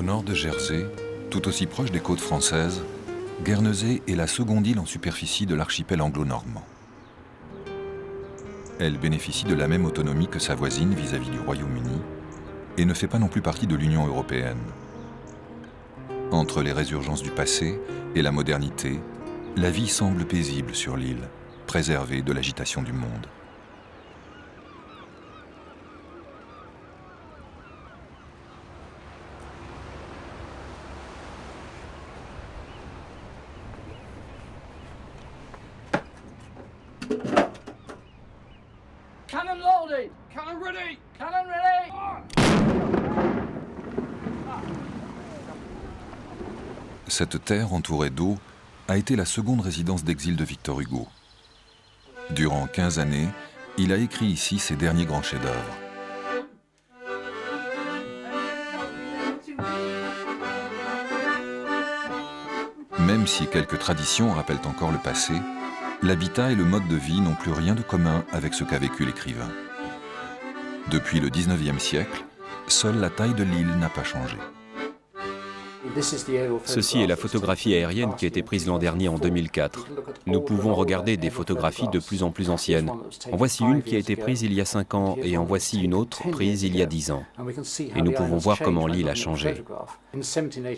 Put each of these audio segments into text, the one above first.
nord de Jersey, tout aussi proche des côtes françaises, Guernesey est la seconde île en superficie de l'archipel anglo-normand. Elle bénéficie de la même autonomie que sa voisine vis-à-vis du Royaume-Uni et ne fait pas non plus partie de l'Union européenne. Entre les résurgences du passé et la modernité, la vie semble paisible sur l'île, préservée de l'agitation du monde. Cannon loaded! Cannon ready! Cannon ready! Cette terre entourée d'eau a été la seconde résidence d'exil de Victor Hugo. Durant 15 années, il a écrit ici ses derniers grands chefs-d'œuvre. Même si quelques traditions rappellent encore le passé, l'habitat et le mode de vie n'ont plus rien de commun avec ce qu'a vécu l'écrivain. Depuis le 19e siècle, seule la taille de l'île n'a pas changé. Ceci est la photographie aérienne qui a été prise l'an dernier en 2004. Nous pouvons regarder des photographies de plus en plus anciennes. En voici une qui a été prise il y a 5 ans et en voici une autre prise il y a 10 ans. Et nous pouvons voir comment l'île a changé.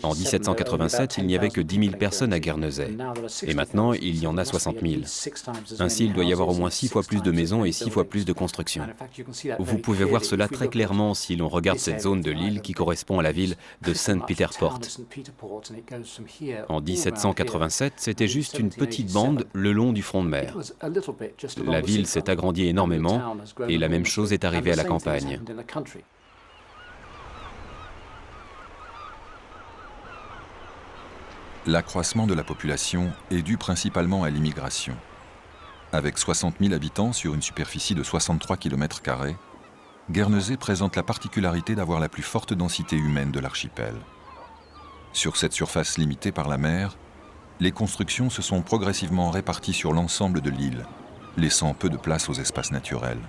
En 1787, il n'y avait que 10 000 personnes à Guernesey. Et maintenant, il y en a 60 000. Ainsi, il doit y avoir au moins 6 fois plus de maisons et 6 fois plus de constructions. Vous pouvez voir cela très clairement si l'on regarde cette zone de l'île qui correspond à la ville de Saint Peter Port. En 1787, c'était juste une petite bande le long du front de mer. La ville s'est agrandie énormément et la même chose est arrivée à la campagne. L'accroissement de la population est dû principalement à l'immigration. Avec 60 000 habitants sur une superficie de 63 km², Guernesey présente la particularité d'avoir la plus forte densité humaine de l'archipel. Sur cette surface limitée par la mer, les constructions se sont progressivement réparties sur l'ensemble de l'île, laissant peu de place aux espaces naturels.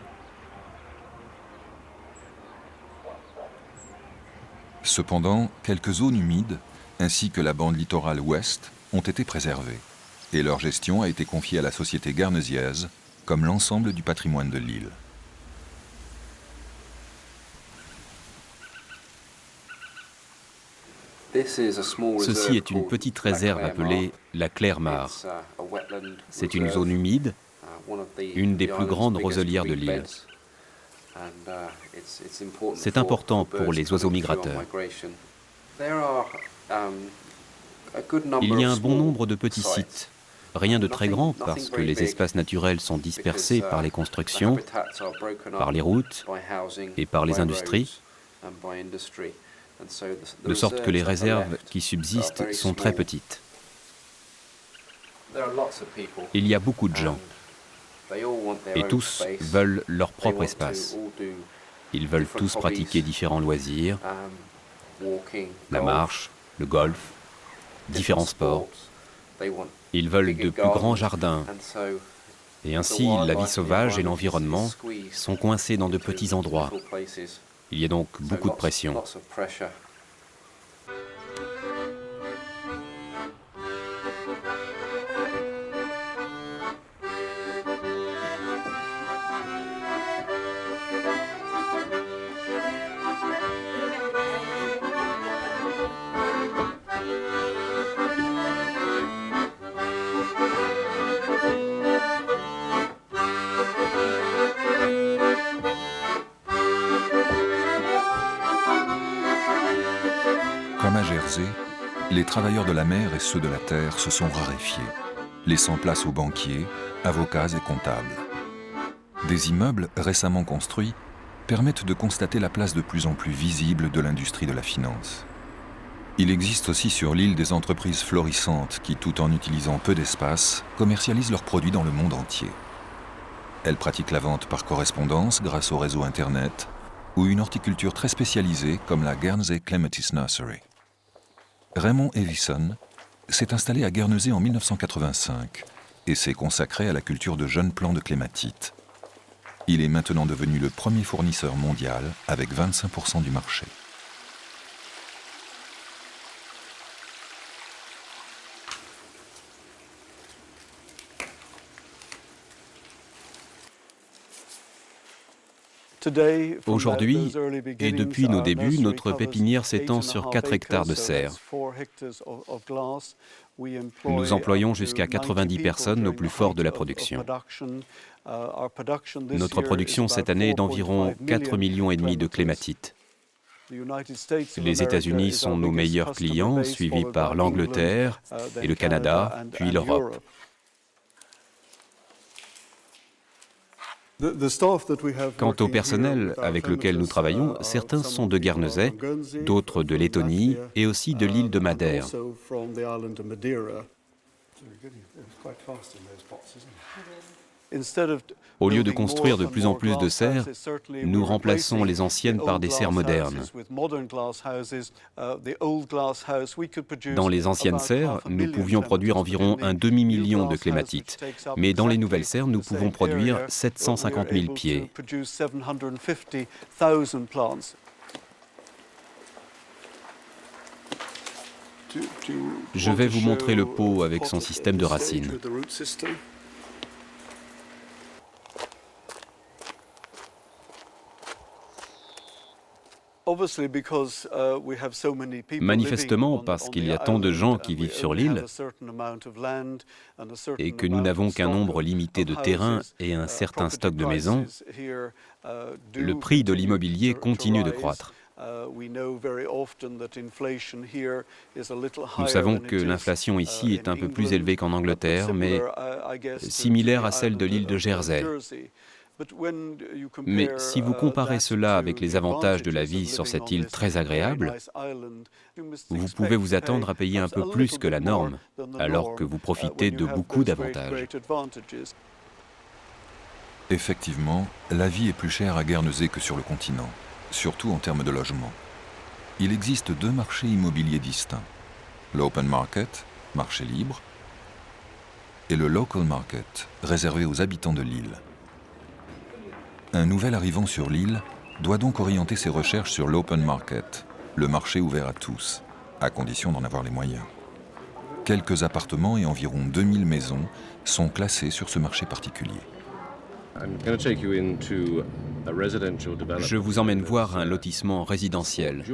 Cependant, quelques zones humides, ainsi que la bande littorale ouest, ont été préservées, et leur gestion a été confiée à la société guernesiaise, comme l'ensemble du patrimoine de l'île. Ceci est une petite réserve appelée la Claire-Mare. C'est une zone humide, une des plus grandes roselières de l'île. C'est important pour les oiseaux migrateurs. Il y a un bon nombre de petits sites. Rien de très grand parce que les espaces naturels sont dispersés par les constructions, par les routes et par les industries, de sorte que les réserves qui subsistent sont très petites. Il y a beaucoup de gens, et tous veulent leur propre espace. Ils veulent tous pratiquer différents loisirs, la marche, le golf, différents sports. Ils veulent de plus grands jardins. Et ainsi, la vie sauvage et l'environnement sont coincés dans de petits endroits. Il y a donc beaucoup de pression. Comme à Jersey, les travailleurs de la mer et ceux de la terre se sont raréfiés, laissant place aux banquiers, avocats et comptables. Des immeubles récemment construits permettent de constater la place de plus en plus visible de l'industrie de la finance. Il existe aussi sur l'île des entreprises florissantes qui, tout en utilisant peu d'espace, commercialisent leurs produits dans le monde entier. Elles pratiquent la vente par correspondance grâce au réseau Internet ou une horticulture très spécialisée comme la Guernsey Clematis Nursery. Raymond Evison s'est installé à Guernesey en 1985 et s'est consacré à la culture de jeunes plants de clématite. Il est maintenant devenu le premier fournisseur mondial avec 25% du marché. Aujourd'hui, et depuis nos débuts, notre pépinière s'étend sur 4 hectares de serre. Nous employons jusqu'à 90 personnes au plus fort de la production. Notre production cette année est d'environ 4,5 millions de clématites. Les États-Unis sont nos meilleurs clients, suivis par l'Angleterre et le Canada, puis l'Europe. Quant au personnel avec lequel nous travaillons, certains sont de Guernesey, d'autres de Lettonie et aussi de l'île de Madère. Au lieu de construire de plus en plus de serres, nous remplaçons les anciennes par des serres modernes. Dans les anciennes serres, nous pouvions produire environ un demi-million de clématites, mais dans les nouvelles serres, nous pouvons produire 750 000 pieds. Je vais vous montrer le pot avec son système de racines. Manifestement, parce qu'il y a tant de gens qui vivent sur l'île et que nous n'avons qu'un nombre limité de terrains et un certain stock de maisons, le prix de l'immobilier continue de croître. Nous savons que l'inflation ici est un peu plus élevée qu'en Angleterre, mais similaire à celle de l'île de Jersey. Mais si vous comparez cela avec les avantages de la vie sur cette île très agréable, vous pouvez vous attendre à payer un peu plus que la norme, alors que vous profitez de beaucoup d'avantages. Effectivement, la vie est plus chère à Guernesey que sur le continent, surtout en termes de logement. Il existe 2 marchés immobiliers distincts, l'open market, marché libre, et le local market, réservé aux habitants de l'île. Un nouvel arrivant sur l'île doit donc orienter ses recherches sur l'open market, le marché ouvert à tous, à condition d'en avoir les moyens. Quelques appartements et environ 2000 maisons sont classés sur ce marché particulier. Je vous emmène voir un lotissement résidentiel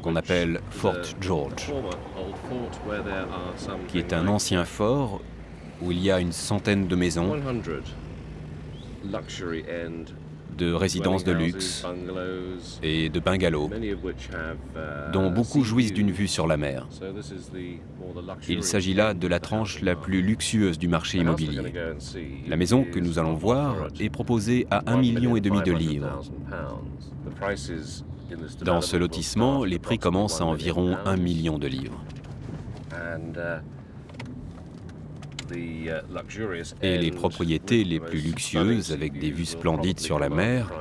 qu'on appelle Fort George, qui est un ancien fort où il y a une centaine de maisons, de résidences de luxe et de bungalows, dont beaucoup jouissent d'une vue sur la mer. Il s'agit là de la tranche la plus luxueuse du marché immobilier. La maison que nous allons voir est proposée à 1,5 million de livres. Dans ce lotissement, les prix commencent à environ 1 million de livres. Et les propriétés les plus luxueuses, avec des vues splendides sur la mer,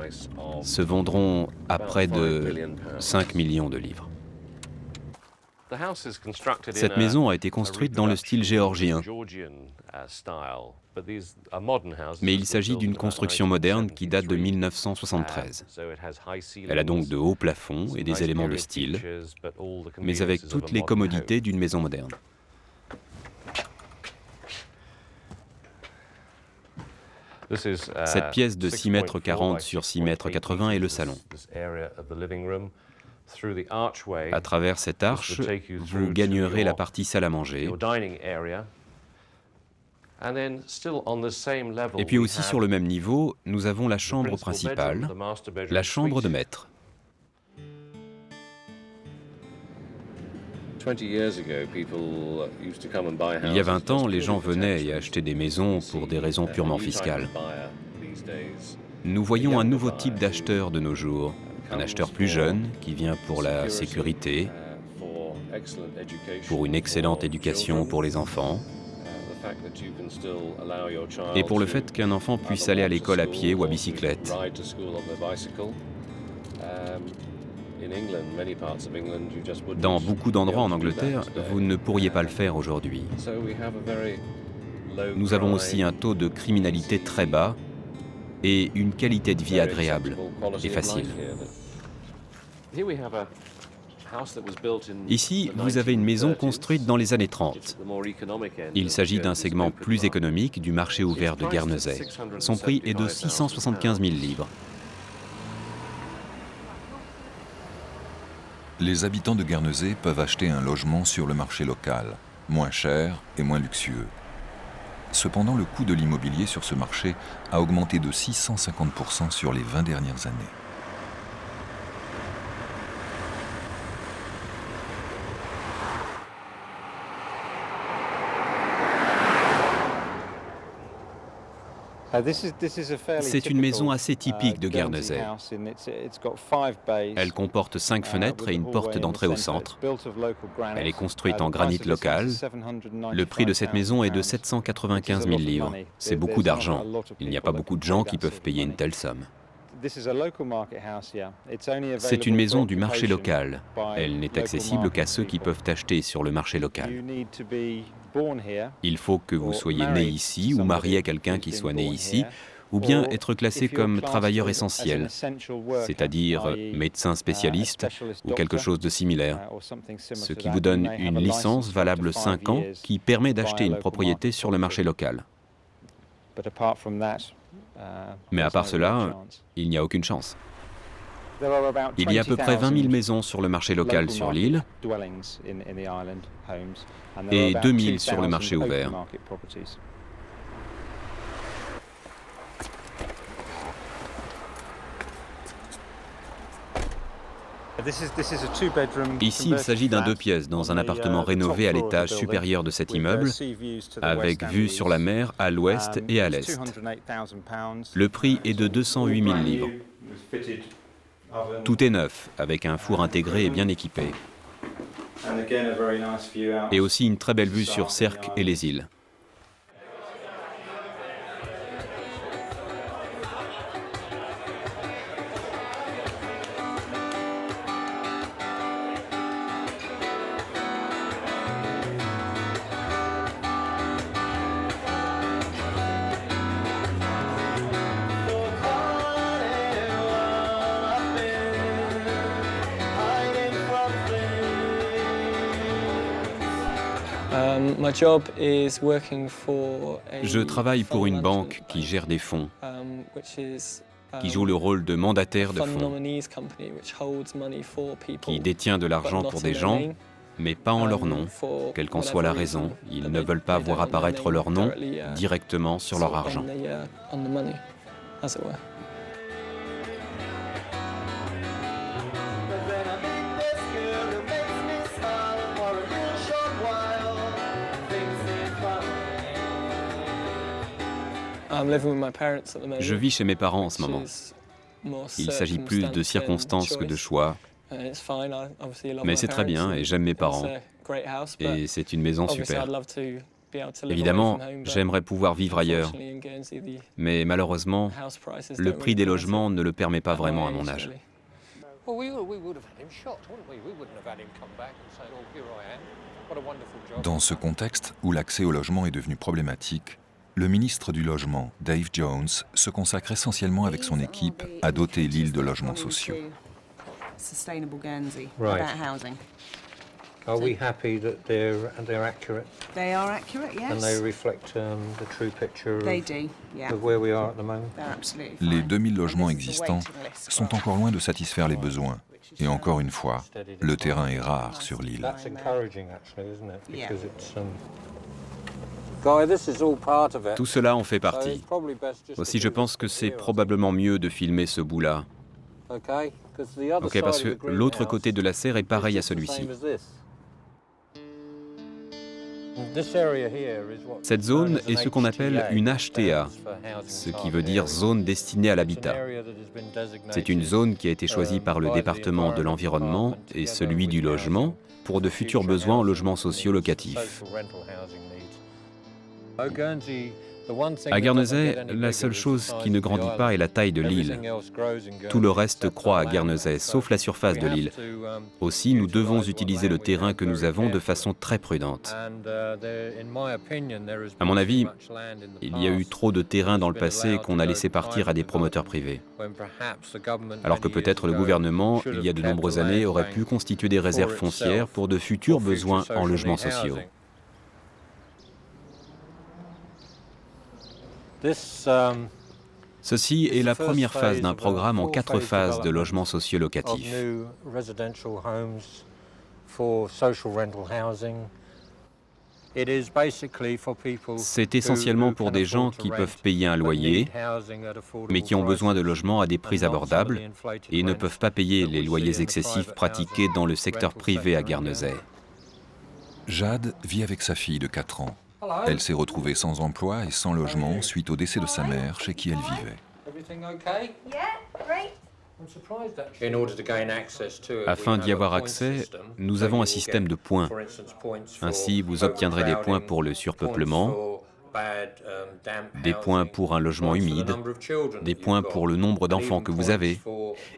se vendront à près de 5 millions de livres. Cette maison a été construite dans le style géorgien, mais il s'agit d'une construction moderne qui date de 1973. Elle a donc de hauts plafonds et des éléments de style, mais avec toutes les commodités d'une maison moderne. Cette pièce de 6,40 m sur 6,80 m est le salon. À travers cette arche, vous gagnerez la partie salle à manger. Et puis aussi sur le même niveau, nous avons la chambre principale, la chambre de maître. Il y a 20 ans, les gens venaient et achetaient des maisons pour des raisons purement fiscales. Nous voyons un nouveau type d'acheteur de nos jours, un acheteur plus jeune qui vient pour la sécurité, pour une excellente éducation pour les enfants, et pour le fait qu'un enfant puisse aller à l'école à pied ou à bicyclette. Dans beaucoup d'endroits en Angleterre, vous ne pourriez pas le faire aujourd'hui. Nous avons aussi un taux de criminalité très bas et une qualité de vie agréable et facile. Ici, vous avez une maison construite dans les années 30. Il s'agit d'un segment plus économique du marché ouvert de Guernesey. Son prix est de 675 000 livres. Les habitants de Guernesey peuvent acheter un logement sur le marché local, moins cher et moins luxueux. Cependant, le coût de l'immobilier sur ce marché a augmenté de 650% sur les 20 dernières années. C'est une maison assez typique de Guernesey. Elle comporte 5 fenêtres et une porte d'entrée au centre. Elle est construite en granit local. Le prix de cette maison est de 795 000 livres. C'est beaucoup d'argent. Il n'y a pas beaucoup de gens qui peuvent payer une telle somme. C'est une maison du marché local. Elle n'est accessible qu'à ceux qui peuvent acheter sur le marché local. Il faut que vous soyez né ici ou marié à quelqu'un qui soit né ici, ou bien être classé comme travailleur essentiel, c'est-à-dire médecin spécialiste ou quelque chose de similaire, ce qui vous donne une licence valable 5 ans qui permet d'acheter une propriété sur le marché local. Mais à part cela, il n'y a aucune chance. Il y a à peu près 20 000 maisons sur le marché local sur l'île et 2 000 sur le marché ouvert. Ici, il s'agit d'un 2 pièces dans un appartement rénové à l'étage supérieur de cet immeuble, avec vue sur la mer à l'ouest et à l'est. Le prix est de 208 000 livres. Tout est neuf, avec un four intégré et bien équipé. Et aussi une très belle vue sur Sercq et les îles. Je travaille pour une banque qui gère des fonds, qui joue le rôle de mandataire de fonds, qui détient de l'argent pour des gens, mais pas en leur nom, quelle qu'en soit la raison. Ils ne veulent pas voir apparaître leur nom directement sur leur argent. Je vis chez mes parents en ce moment. Il s'agit plus de circonstances que de choix. Mais c'est très bien et j'aime mes parents. Et c'est une maison super. Évidemment, j'aimerais pouvoir vivre ailleurs. Mais malheureusement, le prix des logements ne le permet pas vraiment à mon âge. Dans ce contexte où l'accès au logement est devenu problématique, le ministre du Logement, Dave Jones, se consacre essentiellement avec son équipe à doter l'île de logements sociaux. Are we happy that they're accurate? They are accurate, yes. And they reflect the true picture of where we are at the moment? They're absolutely Les fine. 2000 logements existants sont encore loin de satisfaire les besoins. Et encore une fois, le terrain est rare sur l'île. That's encouraging, actually, isn't it? Yeah. Because it's Guy, this is all part of it. Tout cela en fait So it's partie. probably best just to Aussi, je do pense que this c'est here, probablement mieux de filmer ce bout-là. Okay? 'Cause the other Ok, parce side of que the l'autre greenhouse côté de la serre est pareil à is just the celui-ci. same as this. This area here is what Cette zone known as est an ce qu'on appelle HTA, une HTA, stands for Housing ce qui Target veut dire Area. zone destinée à It's an l'habitat. area that has been designated, C'est une zone qui a été choisie par le by the département de l'environnement et celui du logement pour de futurs besoins en logements sociaux locatifs. À Guernesey, la seule chose qui ne grandit pas est la taille de l'île. Tout le reste croît à Guernesey, sauf la surface de l'île. Aussi, nous devons utiliser le terrain que nous avons de façon très prudente. À mon avis, il y a eu trop de terrain dans le passé qu'on a laissé partir à des promoteurs privés. Alors que peut-être le gouvernement, il y a de nombreuses années, aurait pu constituer des réserves foncières pour de futurs besoins en logements sociaux. Ceci est la première phase d'un programme en 4 phases de logements sociaux locatifs. C'est essentiellement pour des gens qui peuvent payer un loyer, mais qui ont besoin de logements à des prix abordables et ne peuvent pas payer les loyers excessifs pratiqués dans le secteur privé à Guernesey. Jade vit avec sa fille de 4 ans. Elle s'est retrouvée sans emploi et sans logement suite au décès de sa mère chez qui elle vivait. Afin d'y avoir accès, nous avons un système de points. Ainsi, vous obtiendrez des points pour le surpeuplement, des points pour un logement humide, des points pour le nombre d'enfants que vous avez,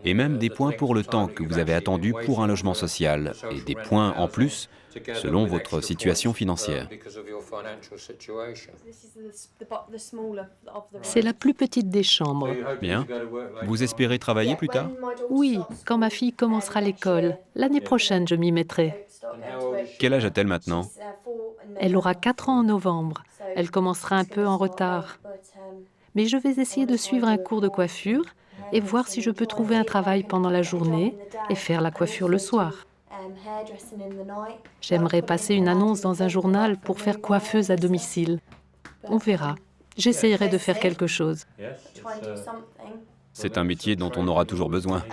et même des points pour le temps que vous avez attendu pour un logement social, et des points en plus selon votre situation financière. C'est la plus petite des chambres. Bien. Vous espérez travailler plus tard? Oui, quand ma fille commencera l'école. L'année prochaine, je m'y mettrai. Quel âge a-t-elle maintenant? Elle aura 4 ans en novembre. Elle commencera un peu en retard. Mais je vais essayer de suivre un cours de coiffure et voir si je peux trouver un travail pendant la journée et faire la coiffure le soir. J'aimerais passer une annonce dans un journal pour faire coiffeuse à domicile. On verra. J'essayerai de faire quelque chose. C'est un métier dont on aura toujours besoin.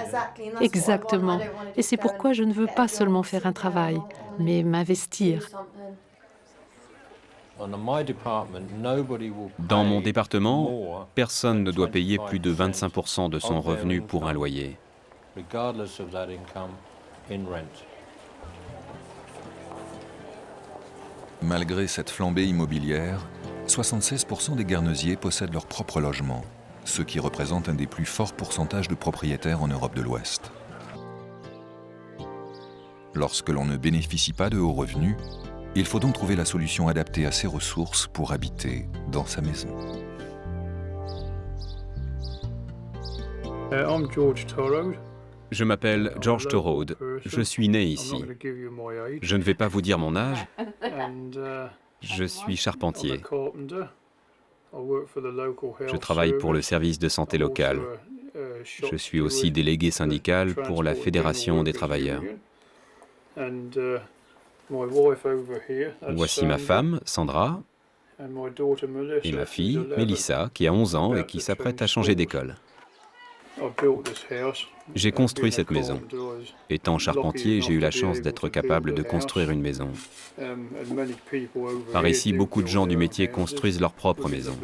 Exactement. Et c'est pourquoi je ne veux pas seulement faire un travail, mais m'investir. Dans mon département, personne ne doit payer plus de 25% de son revenu pour un loyer. Malgré cette flambée immobilière, 76% des Guernesiais possèdent leur propre logement, ce qui représente un des plus forts pourcentages de propriétaires en Europe de l'Ouest. Lorsque l'on ne bénéficie pas de hauts revenus, il faut donc trouver la solution adaptée à ses ressources pour habiter dans sa maison. I'm George Torrode. Je m'appelle George Torrode. Je suis né ici. Je ne vais pas vous dire mon âge. Je suis charpentier. Je travaille pour le service de santé local. Je suis aussi délégué syndical pour la Fédération des travailleurs. Voici ma femme, Sandra, et ma fille, Melissa, qui a 11 ans et qui s'apprête à changer d'école. J'ai construit cette maison. Étant charpentier, j'ai eu la chance d'être capable de construire une maison. Par ici, beaucoup de gens du métier construisent leur propre maison.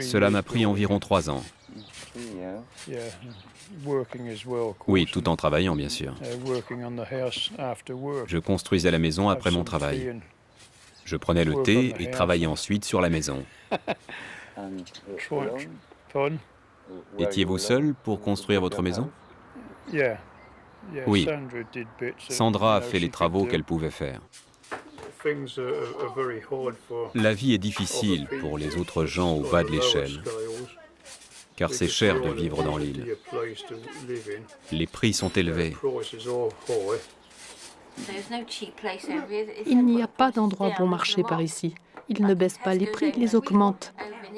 Cela m'a pris environ 3 ans. Oui, tout en travaillant, bien sûr. Je construisais la maison après mon travail. Je prenais le thé et travaillais ensuite sur la maison. Étiez-vous seul pour construire votre maison? Oui. Sandra a fait les travaux qu'elle pouvait faire. La vie est difficile pour les autres gens au bas de l'échelle, car c'est cher de vivre dans l'île. Les prix sont élevés. Il n'y a pas d'endroit bon marché par ici. Ils ne baissent pas les prix, ils les augmentent.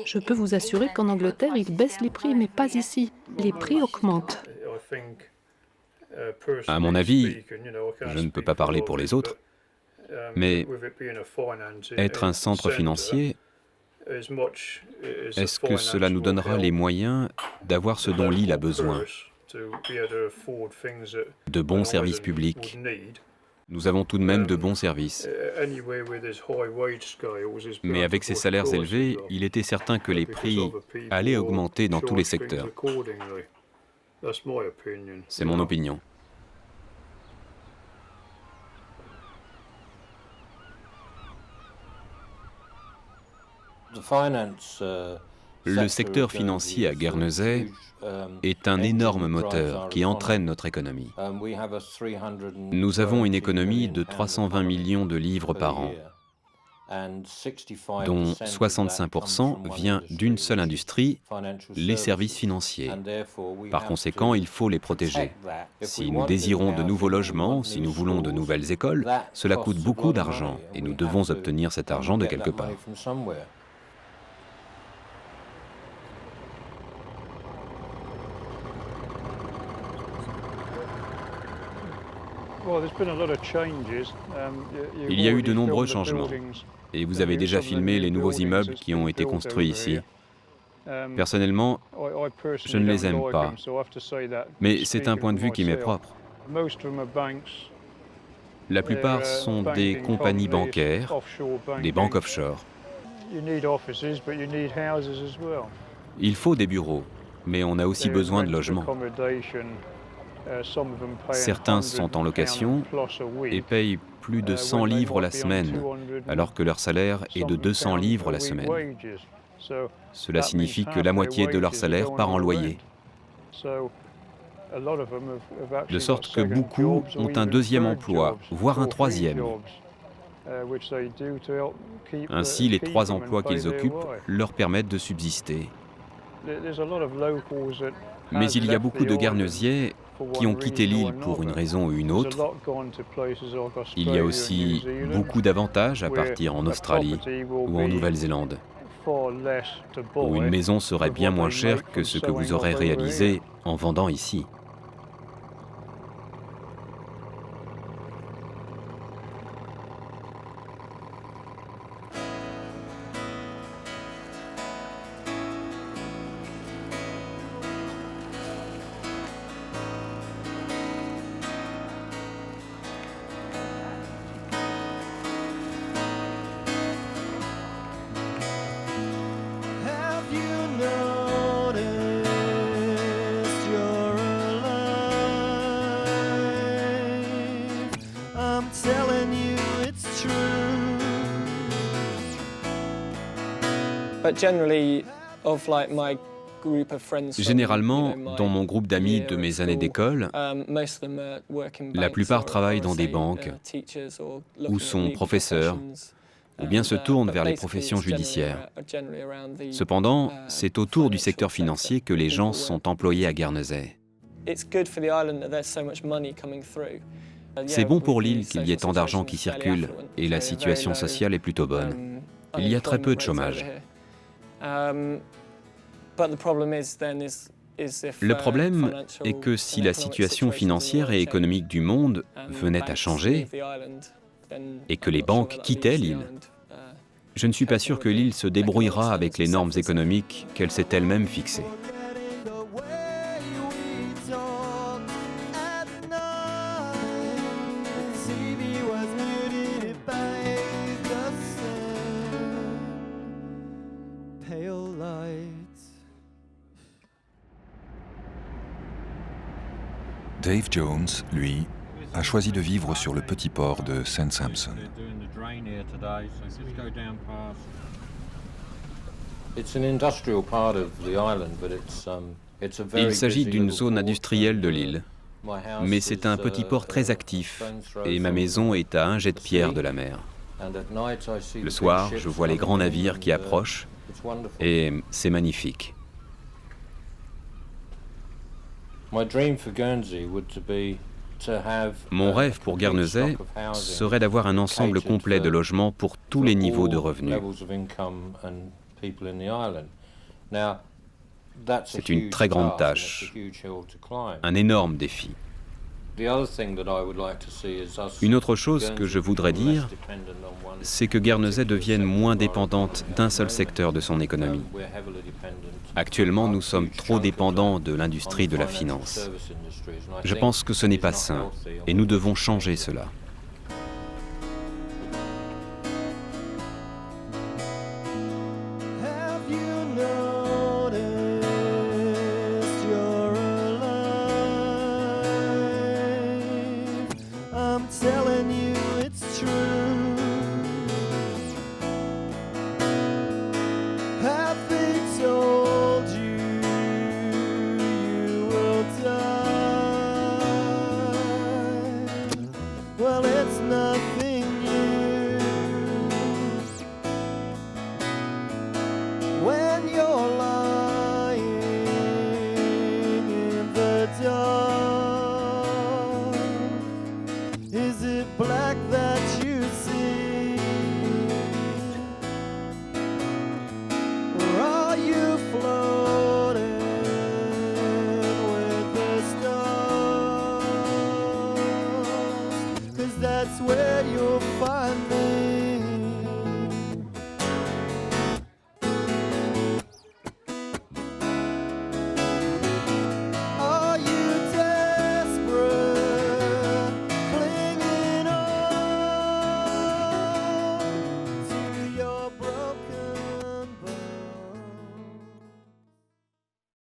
Je peux vous assurer qu'en Angleterre, ils baissent les prix, mais pas ici. Les prix augmentent. À mon avis, je ne peux pas parler pour les autres, mais être un centre financier, est-ce que cela nous donnera les moyens d'avoir ce dont l'île a besoin? De bons services publics. Nous avons tout de même de bons services. Mais avec ces salaires élevés, il était certain que les prix allaient augmenter dans tous les secteurs. C'est mon opinion. Le secteur financier à Guernesey est un énorme moteur qui entraîne notre économie. Nous avons une économie de 320 millions de livres par an, dont 65% vient d'une seule industrie, les services financiers. Par conséquent, il faut les protéger. Si nous désirons de nouveaux logements, si nous voulons de nouvelles écoles, cela coûte beaucoup d'argent et nous devons obtenir cet argent de quelque part. Il y a eu de nombreux changements. Et vous avez déjà filmé les nouveaux immeubles qui ont été construits ici. Personnellement, je ne les aime pas. Mais c'est un point de vue qui m'est propre. La plupart sont des compagnies bancaires, des banques offshore. Il faut des bureaux, mais on a aussi besoin de logements. Certains sont en location et payent plus de 100 livres la semaine, alors que leur salaire est de 200 livres la semaine. Cela signifie que la moitié de leur salaire part en loyer. De sorte que beaucoup ont un deuxième emploi, voire un troisième. Ainsi, les 3 emplois qu'ils occupent leur permettent de subsister. Mais il y a beaucoup de Guernesiais qui ont quitté l'île pour une raison ou une autre. Il y a aussi beaucoup d'avantages à partir en Australie ou en Nouvelle-Zélande, où une maison serait bien moins chère que ce que vous aurez réalisé en vendant ici. Généralement, dans mon groupe d'amis de mes années d'école, la plupart travaillent dans des banques, ou sont professeurs, ou bien se tournent vers les professions judiciaires. Cependant, c'est autour du secteur financier que les gens sont employés à Guernesey. C'est bon pour l'île qu'il y ait tant d'argent qui circule, et la situation sociale est plutôt bonne. Il y a très peu de chômage. Le problème est que si la situation financière et économique du monde venait à changer et que les banques quittaient l'île, je ne suis pas sûr que l'île se débrouillera avec les normes économiques qu'elle s'est elle-même fixées. Dave Jones, lui, a choisi de vivre sur le petit port de St. Sampson. Il s'agit d'une zone industrielle de l'île, mais c'est un petit port très actif et ma maison est à un jet de pierre de la mer. Le soir, je vois les grands navires qui approchent et c'est magnifique. Mon rêve pour Guernesey serait d'avoir un ensemble complet de logements pour tous les niveaux de revenus. C'est une très grande tâche, un énorme défi. Une autre chose que je voudrais dire, c'est que Guernesey devienne moins dépendante d'un seul secteur de son économie. Actuellement, nous sommes trop dépendants de l'industrie de la finance. Je pense que ce n'est pas sain et nous devons changer cela.